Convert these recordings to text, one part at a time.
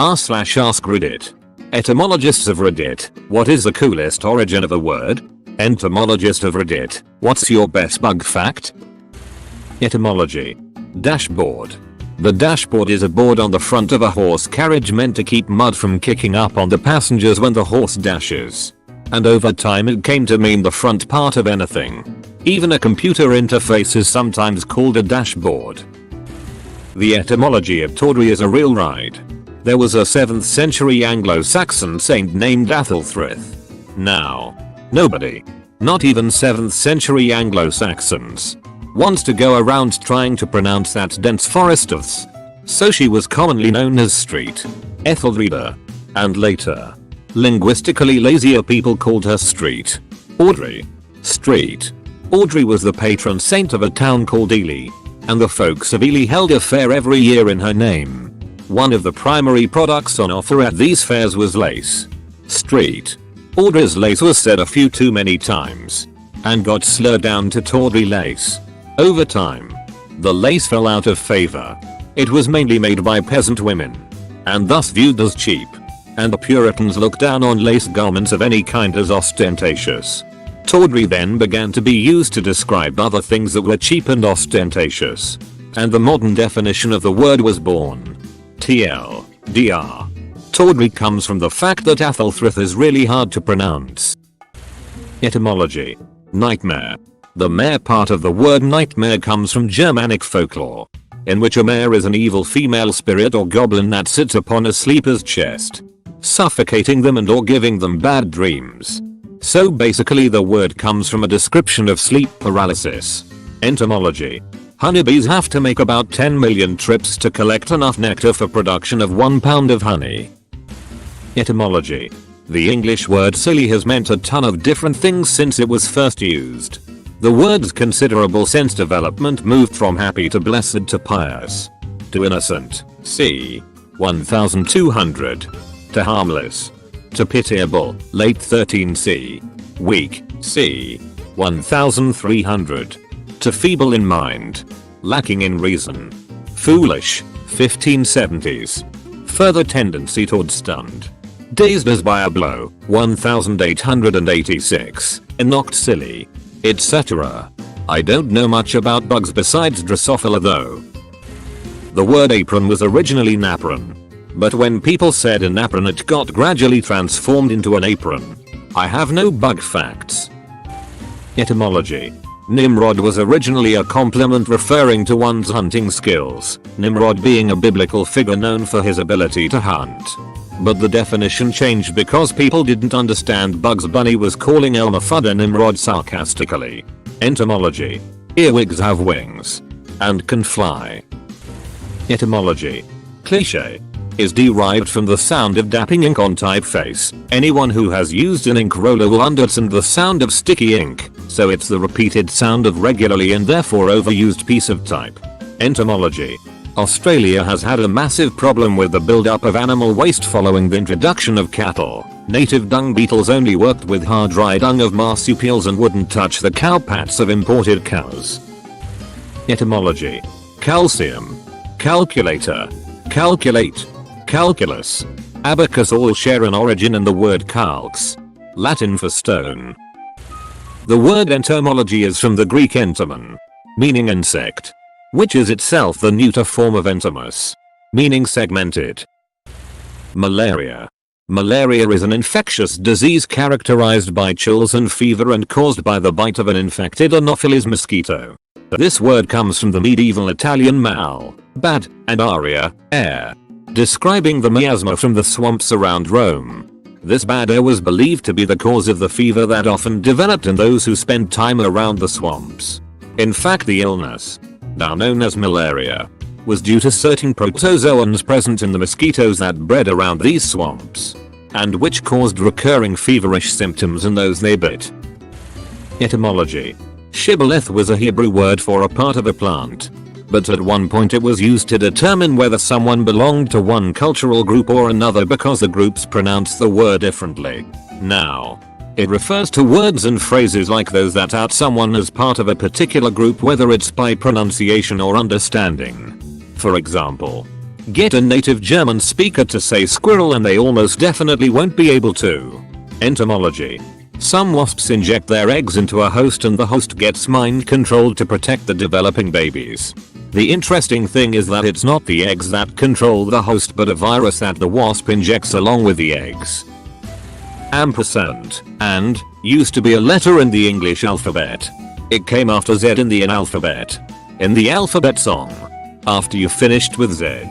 r/AskReddit. Etymologists of Reddit. What is the coolest origin of a word? Entomologist of Reddit. What's your best bug fact? Etymology. Dashboard. The dashboard is a board on the front of a horse carriage meant to keep mud from kicking up on the passengers when the horse dashes. And over time it came to mean the front part of anything. Even a computer interface is sometimes called a dashboard. The etymology of tawdry is a real ride. There was a 7th century Anglo-Saxon saint named Athelthryth. Now, nobody, not even 7th century Anglo-Saxons, wants to go around trying to pronounce that dense forest of s. So she was commonly known as Street Ethelreda. And later, linguistically lazier people called her Street Audrey. Street Audrey was the patron saint of a town called Ely, and the folks of Ely held a fair every year in her name. One of the primary products on offer at these fairs was lace. Street Audrey's lace was said a few too many times, and got slurred down to tawdry lace. Over time, the lace fell out of favor. It was mainly made by peasant women, and thus viewed as cheap, and the Puritans looked down on lace garments of any kind as ostentatious. Tawdry then began to be used to describe other things that were cheap and ostentatious, and the modern definition of the word was born. TLDR. Tawdry comes from the fact that Athelthryth is really hard to pronounce. Etymology. Nightmare. The mare part of the word nightmare comes from Germanic folklore, in which a mare is an evil female spirit or goblin that sits upon a sleeper's chest, suffocating them and or giving them bad dreams. So basically the word comes from a description of sleep paralysis. Entomology. Honeybees have to make about 10 million trips to collect enough nectar for production of 1 pound of honey. Etymology. The English word silly has meant a ton of different things since it was first used. The word's considerable sense development moved from happy to blessed to pious, to innocent, c. 1200, to harmless, to pitiable, late 13c, weak, c. 1300, to feeble in mind, lacking in reason, foolish, 1570s, further tendency toward stunned, dazed as by a blow, 1886, and knocked silly, etc. I don't know much about bugs besides Drosophila though. The word apron was originally napron, but when people said an apron it got gradually transformed into an apron. I have no bug facts. Etymology. Nimrod was originally a compliment referring to one's hunting skills, Nimrod being a biblical figure known for his ability to hunt. But the definition changed because people didn't understand Bugs Bunny was calling Elmer Fudd a Nimrod sarcastically. Entomology. Earwigs have wings and can fly. Etymology. Cliché. Is derived from the sound of dapping ink on typeface. Anyone who has used an ink roller will understand the sound of sticky ink, so it's the repeated sound of regularly and therefore overused piece of type. Entomology. Australia has had a massive problem with the buildup of animal waste following the introduction of cattle. Native dung beetles only worked with hard dry dung of marsupials and wouldn't touch the cow pats of imported cows. Etymology. Calcium. Calculator. Calculate. Calculus. Abacus all share an origin in the word calx, Latin for stone. The word entomology is from the Greek entomon, meaning insect, which is itself the neuter form of entomos, meaning segmented. Malaria. Malaria is an infectious disease characterized by chills and fever and caused by the bite of an infected Anopheles mosquito. This word comes from the medieval Italian mal, bad, and aria, air, describing the miasma from the swamps around Rome. This bad air was believed to be the cause of the fever that often developed in those who spent time around the swamps. In fact, the illness, now known as malaria, was due to certain protozoans present in the mosquitoes that bred around these swamps, and which caused recurring feverish symptoms in those they bit. Etymology. Shibboleth was a Hebrew word for a part of a plant, but at one point it was used to determine whether someone belonged to one cultural group or another because the groups pronounced the word differently. Now, it refers to words and phrases like those that out someone as part of a particular group, whether it's by pronunciation or understanding. For example, Get a native German speaker to say squirrel and they almost definitely won't be able to. Entomology. Some wasps inject their eggs into a host and the host gets mind controlled to protect the developing babies. The interesting thing is that it's not the eggs that control the host but a virus that the wasp injects along with the eggs. Ampersand, and, used to be a letter in the English alphabet. It came after Z in the alphabet. In the alphabet song, after you finished with Z,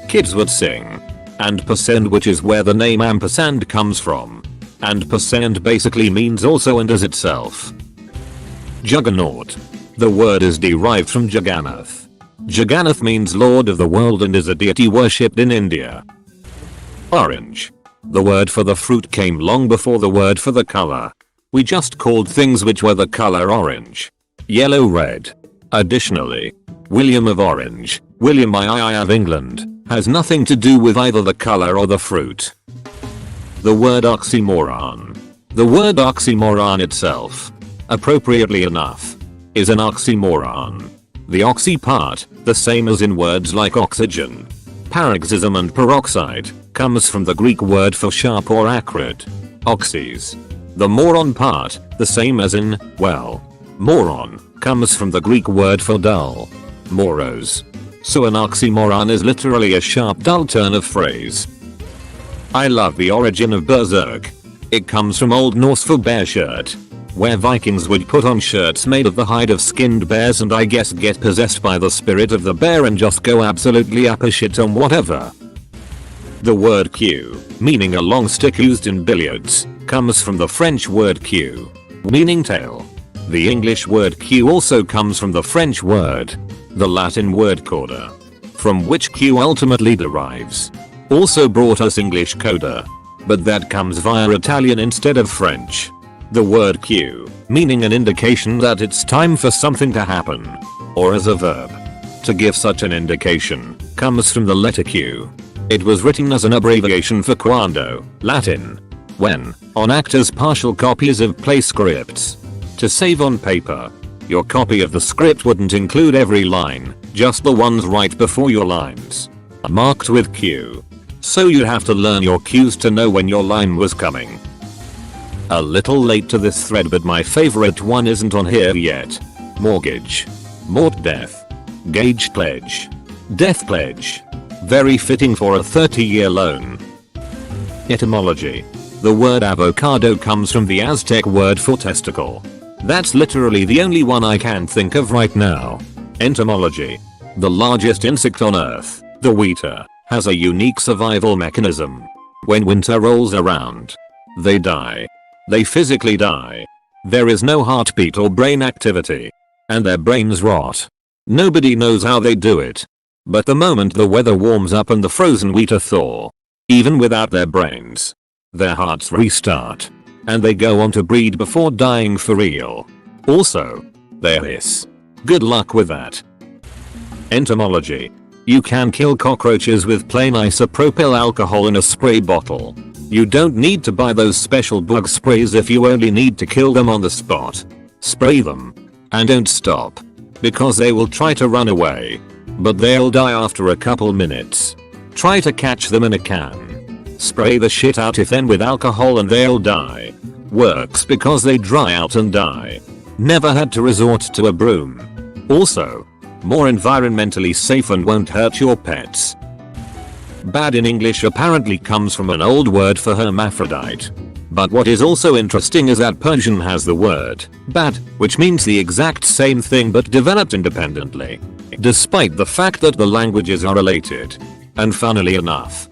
kids would sing. And percent, which is where the name ampersand comes from. And percent basically means also and as itself. Juggernaut. The word is derived from Jagannath. Jagannath means Lord of the world and is a deity worshipped in India. Orange. The word for the fruit came long before the word for the color. We just called things which were the color orange. Yellow, red. Additionally, William of Orange, William II of England, has nothing to do with either the color or the fruit. The word oxymoron. The word oxymoron itself, appropriately enough, is an oxymoron. The oxy part, the same as in words like oxygen, paroxysm and peroxide, comes from the Greek word for sharp or acrid, oxys. The moron part, the same as in, well, moron, comes from the Greek word for dull, moros. So an oxymoron is literally a sharp dull turn of phrase. I love the origin of berserk. It comes from Old Norse for bear shirt, where Vikings would put on shirts made of the hide of skinned bears and I guess get possessed by the spirit of the bear and just go absolutely apeshit on whatever. The word cue, meaning a long stick used in billiards, comes from the French word queue, meaning tail. The English word queue also comes from the French word, the Latin word coda, from which queue ultimately derives. Also brought us English coda, but that comes via Italian instead of French. The word cue, meaning an indication that it's time for something to happen, or as a verb. To give such an indication, comes from the letter Q. It was written as an abbreviation for quando, Latin, when, on actors' partial copies of play scripts. To save on paper, your copy of the script wouldn't include every line, just the ones right before your lines, marked with Q. So you'd have to learn your cues to know when your line was coming. A little late to this thread but my favorite one isn't on here yet. Mortgage. Mort death. Gage pledge. Death pledge. Very fitting for a 30-year loan. Etymology. The word avocado comes from the Aztec word for testicle. That's literally the only one I can think of right now. Entomology. The largest insect on Earth, the wheater, has a unique survival mechanism. When winter rolls around, they die. They physically die. There is no heartbeat or brain activity. And their brains rot. Nobody knows how they do it. But the moment the weather warms up and the frozen wheater thaw, even without their brains, their hearts restart. And they go on to breed before dying for real. Also, they hiss. Good luck with that. Entomology. You can kill cockroaches with plain isopropyl alcohol in a spray bottle. You don't need to buy those special bug sprays if you only need to kill them on the spot. Spray them. And don't stop. Because they will try to run away. But they'll die after a couple minutes. Try to catch them in a can. Spray the shit out of them with alcohol and they'll die. Works because they dry out and die. Never had to resort to a broom. Also, more environmentally safe and won't hurt your pets. Bad in English apparently comes from an old word for hermaphrodite. But what is also interesting is that Persian has the word bad, which means the exact same thing but developed independently. Despite the fact that the languages are related. And funnily enough,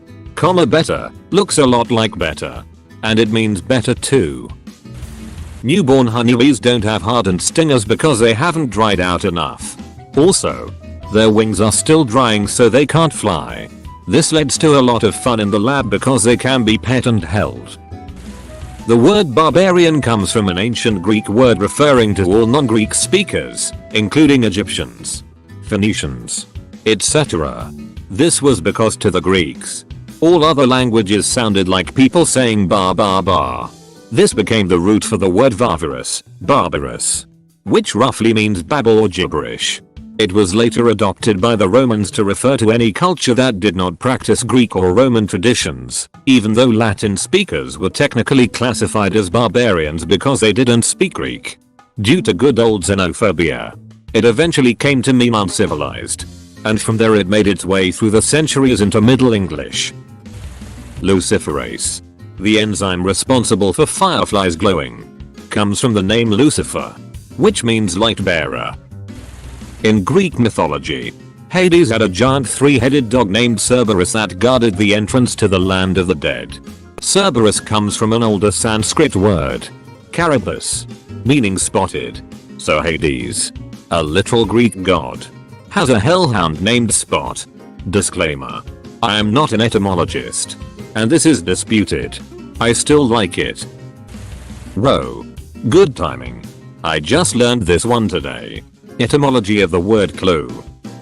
better looks a lot like better. And it means better too. Newborn honeybees don't have hardened stingers because they haven't dried out enough. Also, their wings are still drying so they can't fly. This leads to a lot of fun in the lab because they can be pet and held. The word barbarian comes from an ancient Greek word referring to all non-Greek speakers, including Egyptians, Phoenicians, etc. This was because to the Greeks, all other languages sounded like people saying bar bar bar. This became the root for the word barbarous, which roughly means babble or gibberish. It was later adopted by the Romans to refer to any culture that did not practice Greek or Roman traditions, even though Latin speakers were technically classified as barbarians because they didn't speak Greek. Due to good old xenophobia, it eventually came to mean uncivilized, and from there it made its way through the centuries into Middle English. Luciferase, the enzyme responsible for fireflies glowing, comes from the name Lucifer, which means light bearer. In Greek mythology, Hades had a giant three-headed dog named Cerberus that guarded the entrance to the land of the dead. Cerberus comes from an older Sanskrit word, Carapace, meaning spotted. So Hades, a literal Greek god, has a hellhound named Spot. Disclaimer: I am not an etymologist, and this is disputed. I still like it. Row. Good timing. I just learned this one today. Etymology of the word clue.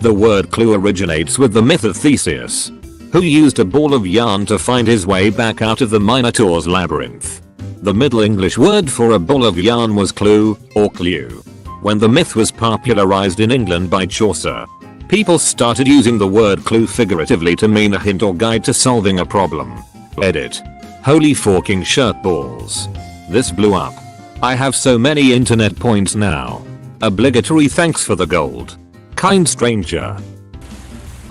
The word clue originates with the myth of Theseus, who used a ball of yarn to find his way back out of the Minotaur's labyrinth. The Middle English word for a ball of yarn was clue, or clue. When the myth was popularized in England by Chaucer, people started using the word clue figuratively to mean a hint or guide to solving a problem. Edit. Holy forking shirt balls. This blew up. I have so many internet points now. Obligatory thanks for the gold. Kind stranger.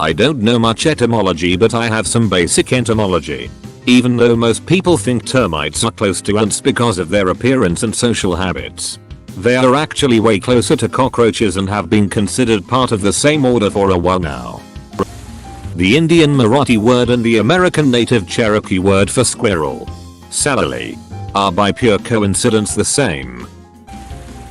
I don't know much etymology, but I have some basic entomology. Even though most people think termites are close to ants because of their appearance and social habits, they are actually way closer to cockroaches and have been considered part of the same order for a while now. The Indian Marathi word and the American Native Cherokee word for squirrel, salali, are by pure coincidence the same.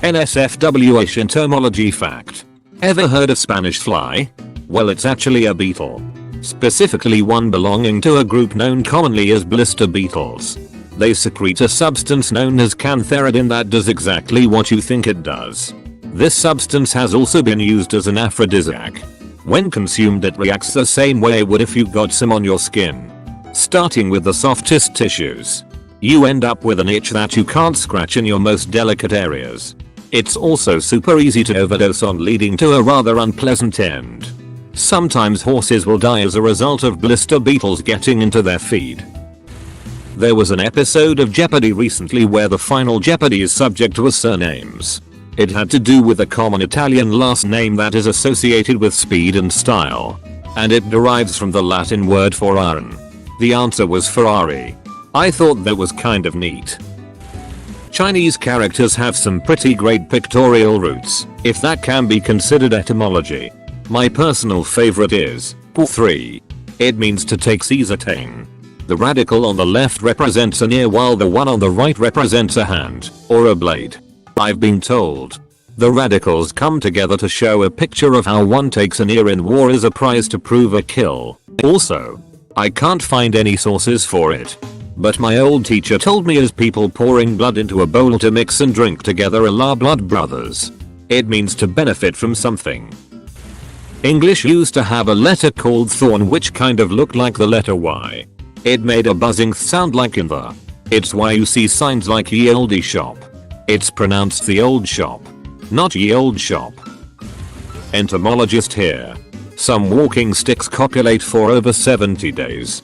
NSFWH entomology fact. Ever heard of Spanish fly? Well, it's actually a beetle. Specifically one belonging to a group known commonly as blister beetles. They secrete a substance known as cantharidin that does exactly what you think it does. This substance has also been used as an aphrodisiac. When consumed, it reacts the same way it would if you got some on your skin. Starting with the softest tissues, you end up with an itch that you can't scratch in your most delicate areas. It's also super easy to overdose on, leading to a rather unpleasant end. Sometimes horses will die as a result of blister beetles getting into their feed. There was an episode of Jeopardy recently where the final Jeopardy's subject was surnames. It had to do with a common Italian last name that is associated with speed and style, and it derives from the Latin word for iron. The answer was Ferrari. I thought that was kind of neat. Chinese characters have some pretty great pictorial roots, if that can be considered etymology. My personal favorite is 3. It means to take seize attain. The radical on the left represents an ear while the one on the right represents a hand, or a blade. I've been told the radicals come together to show a picture of how one takes an ear in war as a prize to prove a kill. Also, I can't find any sources for it, but my old teacher told me as people pouring blood into a bowl to mix and drink together a la blood brothers. It means to benefit from something. English used to have a letter called thorn which kind of looked like the letter Y. It made a buzzing sound like in the. It's why you see signs like ye olde shop. It's pronounced the old shop, not ye old shop. Entomologist here. Some walking sticks copulate for over 70 days.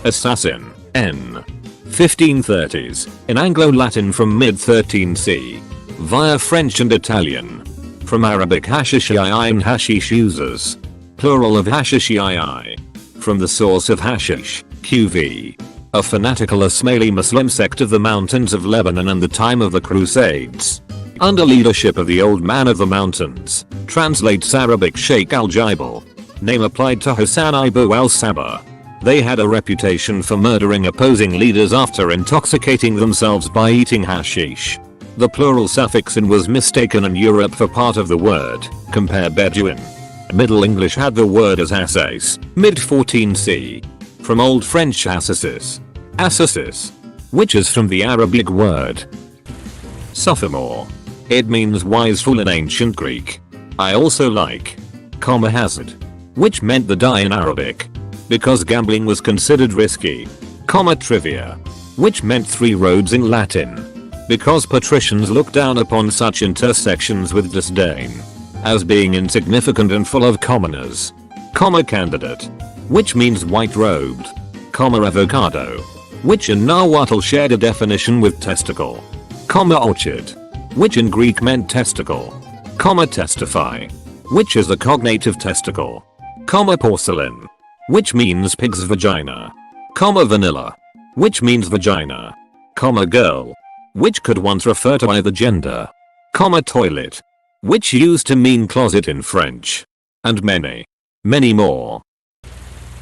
Assassin. N. 1530s, in Anglo-Latin from mid-13th via French and Italian. From Arabic hashishii and hashish users, plural of hashishii. From the source of hashish, QV. A fanatical Ismaili Muslim sect of the mountains of Lebanon and the time of the Crusades. Under leadership of the Old Man of the Mountains, translates Arabic Sheikh al-Jibal. Name applied to Hassan Ibu al-Sabah. They had a reputation for murdering opposing leaders after intoxicating themselves by eating hashish. The plural suffix in was mistaken in Europe for part of the word, compare Bedouin. Middle English had the word as assass, mid-14th. From Old French assassis, which is from the Arabic word sophomore. It means wise fool in ancient Greek. I also like hazard, which meant the die in Arabic, because gambling was considered risky. Trivia, which meant 3 roads in Latin, because patricians looked down upon such intersections with disdain. as being insignificant and full of commoners. Candidate, which means white-robed. Avocado, which in Nahuatl shared a definition with testicle. Orchard, which in Greek meant testicle. Testify, which is the cognate of testicle. Porcelain, which means pig's vagina. Vanilla, which means vagina. Girl, which could once refer to either gender. Toilet, which used to mean closet in French. And many more.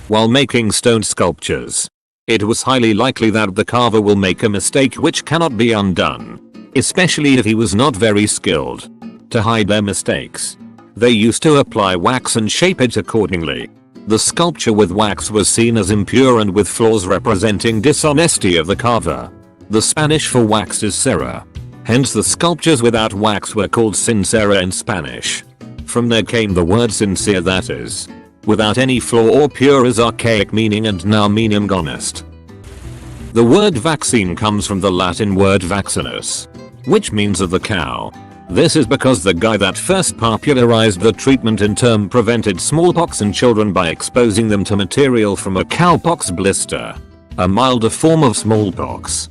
While making stone sculptures, it was highly likely that the carver will make a mistake which cannot be undone, especially if he was not very skilled. To hide their mistakes, they used to apply wax and shape it accordingly. The sculpture with wax was seen as impure and with flaws representing dishonesty of the carver. The Spanish for wax is cera. Hence the sculptures without wax were called sincera in Spanish. From there came the word sincere, that is, without any flaw or pure, is archaic meaning and now meaning honest. The word vaccine comes from the Latin word vaccinus, which means of the cow. This is because the guy that first popularized the treatment in term prevented smallpox in children by exposing them to material from a cowpox blister, a milder form of smallpox.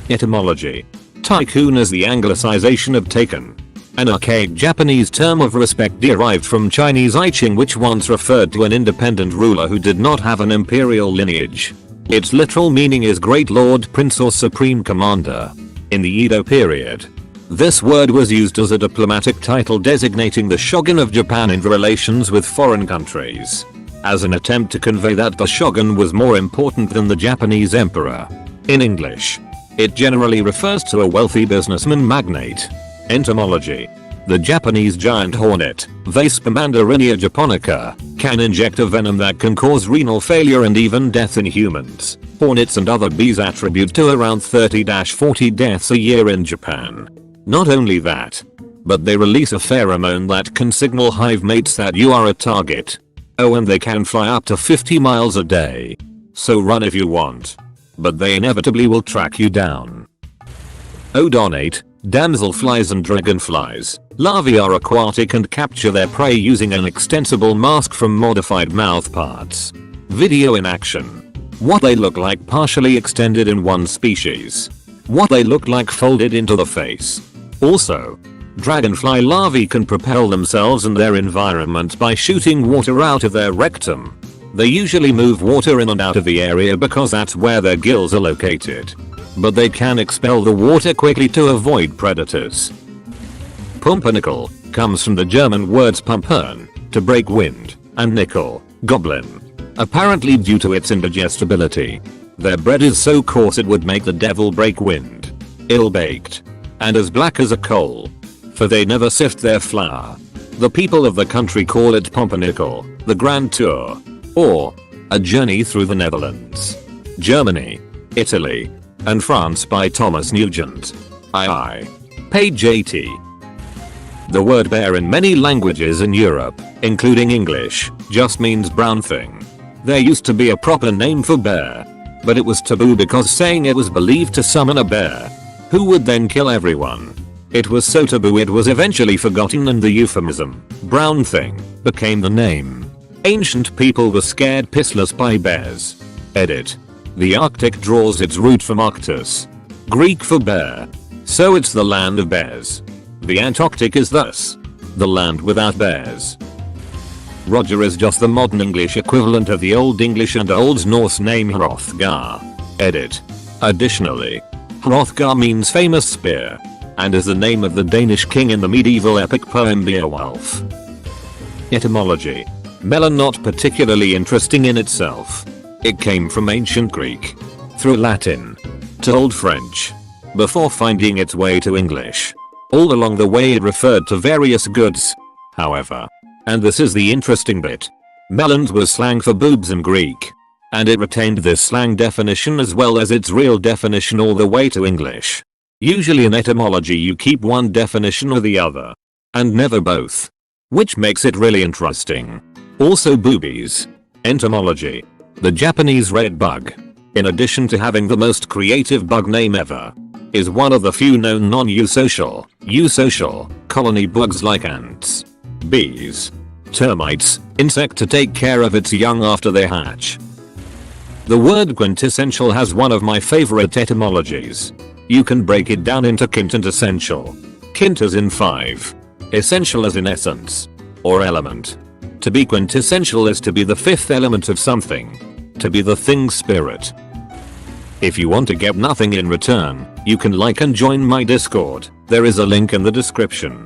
Etymology. Tycoon is the anglicization of taken, an archaic Japanese term of respect derived from Chinese I-Ching, which once referred to an independent ruler who did not have an imperial lineage. Its literal meaning is great lord, prince or supreme commander. In the Edo period, this word was used as a diplomatic title designating the shogun of Japan in relations with foreign countries, as an attempt to convey that the shogun was more important than the Japanese emperor. In English, it generally refers to a wealthy businessman magnate. Entomology. The Japanese giant hornet, Vespa mandarinia japonica, can inject a venom that can cause renal failure and even death in humans. Hornets and other bees attribute to around 30-40 deaths a year in Japan. Not only that, but they release a pheromone that can signal hive mates that you are a target. Oh, and they can fly up to 50 miles a day. So run if you want, but they inevitably will track you down. Odonate. Damselflies and dragonflies, larvae are aquatic and capture their prey using an extensible mask from modified mouth parts. Video in action. What they look like partially extended in one species. What they look like folded into the face. Also, dragonfly larvae can propel themselves and their environment by shooting water out of their rectum. They usually move water in and out of the area because that's where their gills are located, but they can expel the water quickly to avoid predators. Pumpernickel comes from the German words pumpern, to break wind, and nickel, goblin. Apparently due to its indigestibility, their bread is so coarse it would make the devil break wind. Ill-baked, and as black as a coal, for they never sift their flour. The people of the country call it pumpernickel, the Grand Tour, or a journey through the Netherlands, Germany, Italy, and France by Thomas Nugent. Page 80. The word bear in many languages in Europe, including English, just means brown thing. There used to be a proper name for bear, but it was taboo because saying it was believed to summon a bear, who would then kill everyone. It was so taboo it was eventually forgotten and the euphemism, brown thing, became the name. Ancient people were scared pissless by bears. Edit. The Arctic draws its root from Arctus, Greek for bear, so it's the land of bears. The Antarctic is thus the land without bears. Roger is just the modern English equivalent of the Old English and Old Norse name Hrothgar. Edit. Additionally, Hrothgar means famous spear, and is the name of the Danish king in the medieval epic poem Beowulf. Etymology. Melon not particularly interesting in itself. It came from ancient Greek, through Latin, to Old French, before finding its way to English. All along the way it referred to various goods, however, and this is the interesting bit. Melons was slang for boobs in Greek, and it retained this slang definition as well as its real definition all the way to English. Usually in etymology you keep one definition or the other, and never both, which makes it really interesting. Also boobies. Entomology. The Japanese red bug, in addition to having the most creative bug name ever, is one of the few known non-eusocial colony bugs like ants, bees, termites, insect to take care of its young after they hatch. The word quintessential has one of my favorite etymologies. You can break it down into quint and essential. Quint as in 5. Essential as in essence. Or element. To be quintessential is to be the fifth element of something. To be the thing's spirit. If you want to get nothing in return, you can like and join my Discord. There is a link in the description.